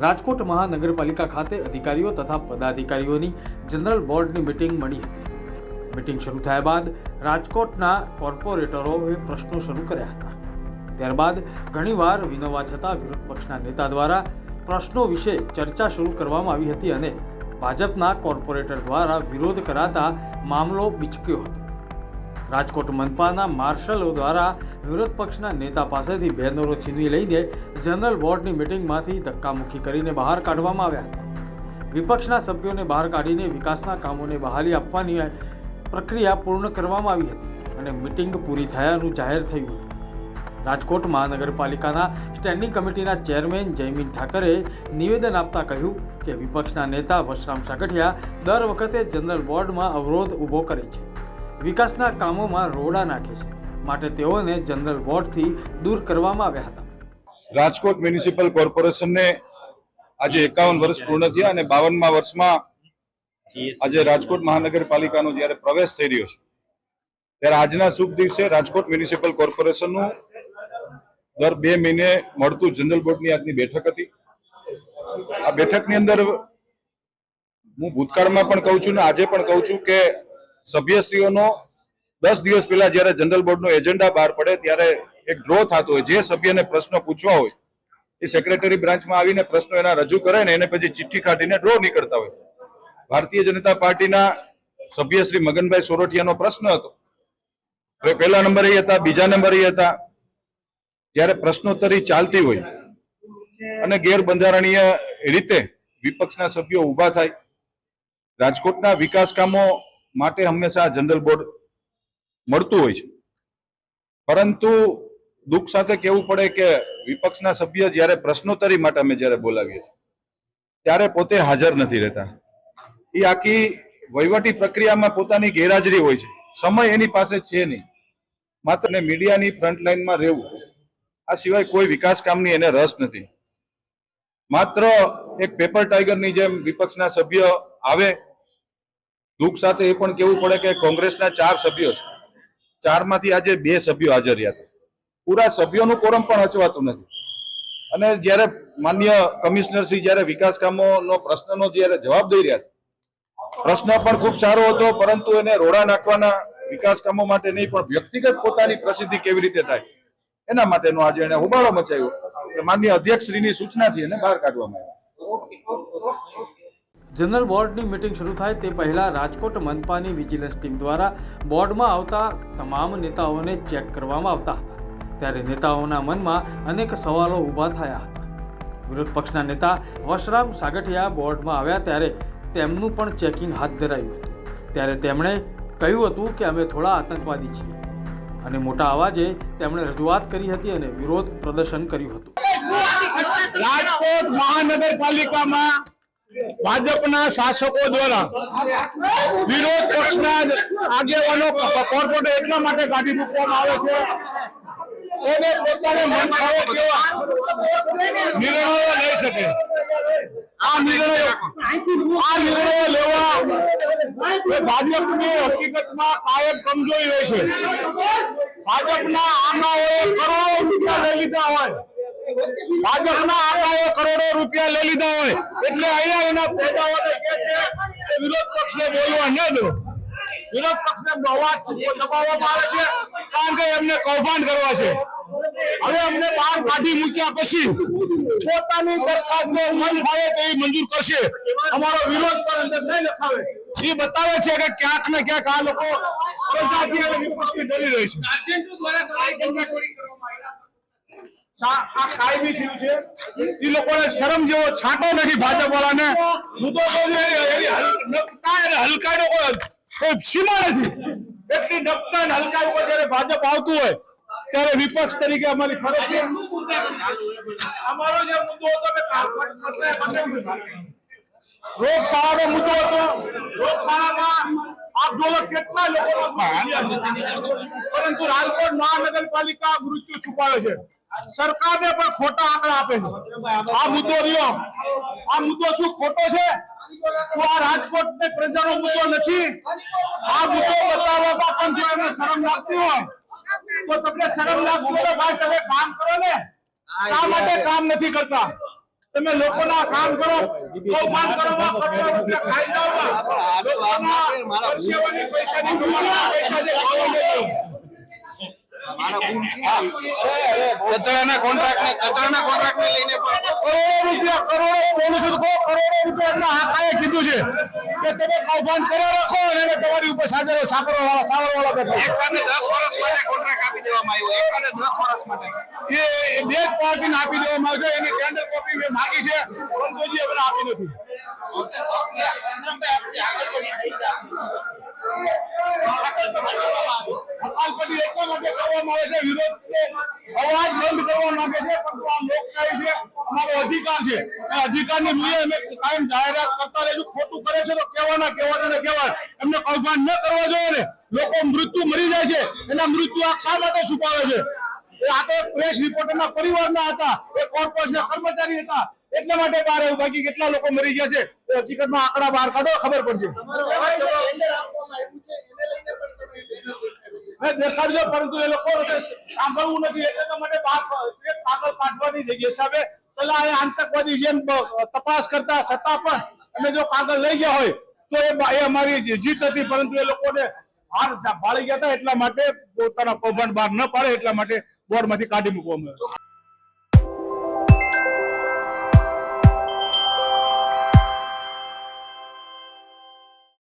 રાજકોટ મહાનગરપાલિકા ખાતે અધિકારીઓ તથા પદાધિકારીઓની જનરલ બોર્ડની મીટિંગ મળી હતી। મીટિંગ શરૂ થયા બાદ રાજકોટના કોર્પોરેટરોએ પ્રશ્નો શરૂ કર્યા હતા। ત્યારબાદ ઘણીવાર વિનવવા છતાં વિરોધ પક્ષના નેતા દ્વારા પ્રશ્નો વિશે ચર્ચા શરૂ કરવામાં આવી હતી અને ભાજપના કોર્પોરેટર દ્વારા વિરોધ કરાતા મામલો બીચક્યો હતો। રાજકોટ મનપાના માર્શલો દ્વારા વિરોધ પક્ષના નેતા પાસેથી બેનરો છીનવી લઈને જનરલ બોર્ડની મીટિંગમાંથી ધક્કામુક્કી કરીને બહાર કાઢવામાં આવ્યા હતા। વિપક્ષના સભ્યોને બહાર કાઢીને વિકાસના કામોને બહાલી આપવાની પ્રક્રિયા પૂર્ણ કરવામાં આવી હતી અને મીટિંગ પૂરી થયાનું જાહેર થયું હતું। રાજકોટ મહાનગરપાલિકાના સ્ટેન્ડિંગ કમિટીના ચેરમેન જયમીન ઠાકરે નિવેદન આપતા કહ્યું કે વિપક્ષના નેતા વશરામ સાગઠિયા દર વખતે જનરલ બોર્ડમાં અવરોધ ઊભો કરે છે, વિકાસના કામોમાં રોડા નાખે છે, માટે તેઓને જનરલ બોર્ડથી દૂર કરવામાં આવ્યા હતા। રાજકોટ મ્યુનિસિપલ કોર્પોરેશનને આજે 51 વર્ષ પૂર્ણ થયા અને 52મા વર્ષમાં આજે રાજકોટ મહાનગરપાલિકાનો જ્યારે પ્રવેશ થઈ રહ્યો છે ત્યારે આજના શુભ દિવસે રાજકોટ મ્યુનિસિપલ કોર્પોરેશનનું દર 2 મહિને મળતું જનરલ બોર્ડની આજની બેઠક હતી। આ બેઠકની અંદર હું ભૂતકાળમાં પણ કહું છું ને આજે પણ કહું છું કે સભ્યશ્રીઓનો 10 દિવસ પહેલા જ્યારે જનરલ બોર્ડનો એજન્ડા બહાર પડે ત્યારે એક ડ્રો થતો હોય। જે સભ્યને પ્રશ્નો પૂછવા હોય એ સેક્રેટરી બ્રાન્ચમાં આવીને પ્રશ્નો એના રજૂ કરે ને એને પછી ચિઠ્ઠી કાઢીને ડ્રો નીકળતા હોય। ભારતીય જનતા પાર્ટીના સભ્ય શ્રી મગનભાઈ સોરઠિયાનો પ્રશ્ન હતો, પહેલા નંબરે હતા, બીજા નંબરે હતા। જ્યારે પ્રશ્નોત્તરી ચાલતી હોય અને ગેરબંધારણીય રીતે વિપક્ષના સભ્યો ઊભા થાય, રાજકોટના વિકાસ કામો માટે હંમેશા જનરલ બોર્ડ મળતું હોય છે, પરંતુ દુઃખ સાથે કહેવું પડે કે વિપક્ષના સભ્ય જ્યારે પ્રશ્નોત્તરી માટે અમે જ્યારે બોલાવીએ છીએ ત્યારે પોતે હાજર નથી રહેતા। એ આખી વહીવટી પ્રક્રિયામાં પોતાની ગેરહાજરી હોય છે, સમય એની પાસે છે નહીં, માત્ર મીડિયાની ફ્રન્ટલાઇનમાં રહેવું, આ સિવાય કોઈ વિકાસ કામની એને રસ નથી। માત્ર એક પેપર ટાઈગરની જેમ વિપક્ષના સભ્ય આવે। દુઃખ સાથે એ પણ કહેવું પડે કે કોંગ્રેસના 4 સભ્યો છે, 4માંથી આજે 2 સભ્યો હાજર રહ્યા હતા। પૂરા સભ્યોનું કોરમ પણ હચવાતું નથી અને જ્યારે માન્ય કમિશનરશ્રી જ્યારે વિકાસ કામોનો પ્રશ્નનો જ્યારે જવાબ દઈ રહ્યા હતા, પ્રશ્ન પણ ખૂબ સારો હતો, પરંતુ એને રોડા નાખવાના વિકાસ કામો માટે નહીં પણ વ્યક્તિગત પોતાની પ્રસિદ્ધિ કેવી રીતે થાય એના માટેનો આજે એને હોબાળો મચાવ્યો કે માનનીય અધ્યક્ષશ્રીની સૂચનાથી એને બહાર કાઢવામાં આવ્યા। જનરલ બોર્ડની મીટિંગ શરૂ થાય તે પહેલા રાજકોટ મનપાની વિજિલન્સ ટીમ દ્વારા બોર્ડમાં આવતા તમામ નેતાઓને ચેક કરવામાં આવતા હતા, ત્યારે નેતાઓના મનમાં અનેક સવાલો ઊભા થયા હતા। વિરોધ પક્ષના નેતા વશરામ સાગઠિયા બોર્ડમાં આવ્યા ત્યારે તેમનું પણ ચેકિંગ હાથ ધરાયું હતું, ત્યારે તેમણે કહ્યું હતું કે અમે થોડા આતંકવાદી છીએ અને મોટા અવાજે તેમણે રજૂઆત કરી હતી અને વિરોધ પ્રદર્શન કર્યું હતું। રાજકોટ મહાનગરપાલિકામાં ભાજપના શાસકો દ્વારા વિરોધ પક્ષના આગેવાનો કોર્પોરેટર એટલા માટે કાઢી મૂકવામાં આવે છે એને પોતાને મન ફાવે કેવા નિર્ણયો લઈ શકે। આ નિર્ણયો લેવા એ ભાજપની હકીકતમાં કાયમ કમજોરી હોય છે। ભાજપના આંકડાઓએ કરોડો રૂપિયા લઈ લીધા હોય, ભાજપના આંકડાઓ કરોડો રૂપિયા લઈ લીધા હોય એટલે અહીંયા એના પેદાઓને કહે છે કે વિરોધ પક્ષને બોલવા ન દો। વિરોધ પક્ષને અવાજ દબાવવામાં આવે છે કારણ કે એમને કૌભાંડ કરવા છે। હવે અમને બહાર કાઢી મૂક્યા પછી પોતાની દરખાસ્તનો મન ફાવે તેવી મંજૂર કરશે, અમારો વિરોધ પર અંદર નહીં લખાવે। એ બતાવે છે કે ક્યાંક ને ક્યાંક આ લોકો પ્રજાથી અને વિપક્ષથી ડરી રહી છે। આ કાયમી થયું છે, એ લોકોને શરમ જેવો છાંટો નથી ભાજપ વાળાને। મુદ્દો હલકાનો કોઈ સીમા નથી, એટલી નકટા હલકા ઉપર જયારે ભાજપ આવતું હોય ત્યારે વિપક્ષ તરીકે અમારી ફરજ છે। અમારો જે મુદ્દો હતો રોગશાળાનો મુદ્દો હતો, રોગશાળામાં આપ જોવો કેટલા લોકો, પરંતુ રાજકોટ મહાનગરપાલિકા મૃત્યુ છુપાવે છે, સરકારને પણ ખોટા આંકડા આપે છે। આ મુદ્દો રહ્યો, આ મુદ્દો શું ખોટો છે? શું આ રાજકોટને પ્રજાનો મુદ્દો નથી? આ મુદ્દો બતાવવામાં પણ જો એમને શરમ લાગતી હોય તો તમને શરમ લાગતી હોય ભાઈ તમે કામ કરો ને, શા માટે કામ નથી કરતા? તમે લોકોના કામ કરો, કૌભાંડ કરવામાં, કરોડો રૂપિયા ખાઈ જાઓમાં, લોકોના પરસેવાની પૈસાની કમાણીના પૈસા જે ખાવા દેજો. કચરાના કોન્ટ્રાક્ટ ને લઈને કરોડો બોલું છું તો કરોડો રૂપિયા એટલે આ કાંઈ કીધું છે કે તમે કૌભાંડ કર્યા રાખો અને એને તમારી ઉપર સાવરવાળા બેઠા એક સાથે 10 વર્ષ માટે કોન્ટ્રાક્ટ આપી દેવામાં આવ્યો. એક સાથે 10 વર્ષ માટે એ બે જ પાર્ટીને આપી દેવામાં આવશે. એની ટેન્ડર કોપી મેં માગી છે પરંતુ હજી અમને આપી નથી. હકાલપટ્ટી એટલા માટે કરવામાં આવે છે, વિરોધ અવાજ બંધ કરવા માંગે છે, પરંતુ આ લોકશાહી છે, અમારો અધિકાર છે. એ અધિકારની રૂએ અમે કાયમ જાહેરાત કરતા રહીશું. ખોટું કરે છે તો કહેવાના. એમને કૌભાંડ ન કરવા જોઈએ ને. લોકો મૃત્યુ મરી જાય છે, એના મૃત્યુ આ શા માટે છુપાવે છે? એ આ તો પ્રેસ રિપોર્ટરના પરિવારના હતા, એ કોર્પોરેશનના કર્મચારી હતા, એટલા માટે બહાર આવ્યું. બાકી કેટલા લોકો મરી ગયા છે એ હકીકતમાં આંકડા બહાર કાઢો, ખબર પડશે. દેખાડજો, પરંતુ એ લોકો સાંભળવું નથી. એટલે માટે કાગળ કાઢવાની જગ્યા હિસાબે પેલા આતંકવાદી જેમ તપાસ કરતા છતાં પણ અમે જો કાગળ લઈ ગયા હોય તો એ અમારી જીત હતી. પરંતુ એ લોકોને હાર ભાળી ગયા હતા, એટલા માટે પોતાના કૌભાંડ બહાર ન પાડે એટલા માટે બોર્ડમાંથી કાઢી મૂકવામાં આવ્યું.